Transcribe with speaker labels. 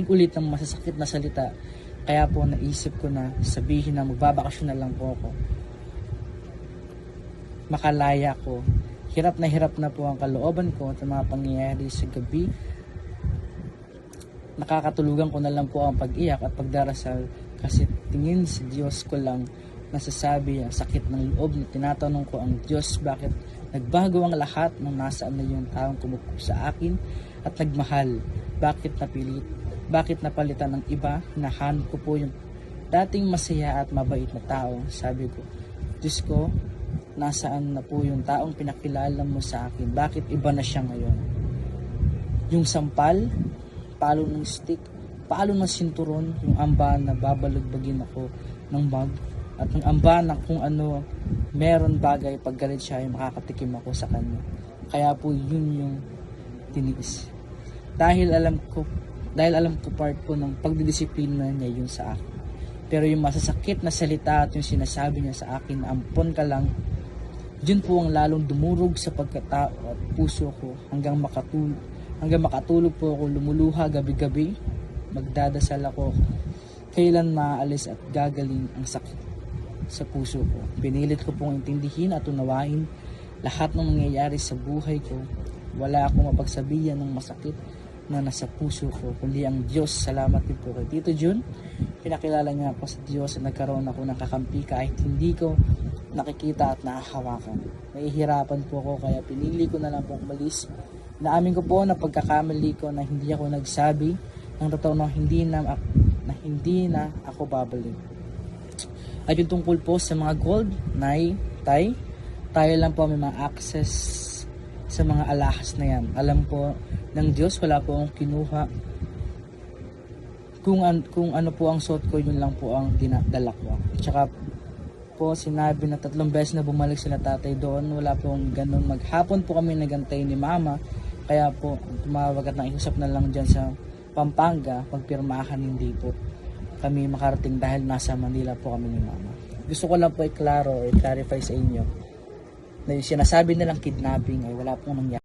Speaker 1: marinig ulit ng masasakit na salita. Kaya po naisip ko na sabihin na magbabakasyon na lang po ako. Makalaya ko. Hirap na po ang kalooban ko at mga pangyayari sa gabi. Nakakatulugan ko na lang po ang pag-iyak at pagdarasal kasi tingin sa Diyos ko lang nasasabi ang sakit ng loob na tinatanong ko ang Diyos bakit nagbago ang lahat nang nasaan na yung taong kumukup sa akin at nagmahal. Bakit napalitan ng iba? Hinahanap ko po yung dating masaya at mabait na tao. Sabi ko, Diyos ko, nasaan na po yung taong pinakilala mo sa akin? Bakit iba na siya ngayon? Yung sampal, palo ng stick, palo ng sinturon, yung amba na babalagbagin ako ng bag, at ang amba na kung ano meron bagay pag galit siya ay makakatikim ako sa kanya. Kaya po yun yung tiniis. Dahil alam ko part po ng pagdidisiplina niya yun sa akin. Pero yung masasakit na salita at yung sinasabi niya sa akin na ampon ka lang, yun po ang lalong dumurog sa pagkatao at puso ko hanggang makatulog po ako lumuluha gabi-gabi. Magdadasal ako kailan maalis at gagaling ang sakit sa puso ko. Pinilit ko pong intindihin at unawain lahat ng nangyayari sa buhay ko. Wala akong mapagsabihan ng masakit na nasa puso ko, kundi ang Diyos. Salamat din po kay Tito Jun. Pinakilala niya ako sa Diyos at nagkaroon ako ng kakampi kahit hindi ko nakikita at nahahawakan. Nahihirapan po ako kaya pinili ko na lang po umalis. Naamin ko po na pagkakamali ko na hindi ako nagsabi ng totoo na hindi na ako babalik. At yung tungkol po sa mga gold, tayo lang po may mga access sa mga alahas na yan. Alam po ng Diyos, wala po akong kinuha. Kung ano po ang suot ko, yun lang po ang dinadala ko. Tsaka po sinabi na 3 beses na bumalik sila tatay doon. Wala po akong ganun. Maghapon po kami nagantay ni mama. Kaya po tumawag at nakiusap na lang dyan sa Pampanga. Pagpirmahan hindi po kami makarating dahil nasa Manila po kami ni mama. Gusto ko lang po i-clarify sa inyo na yung sinasabi nilang kidnapping ay wala pong nangyari.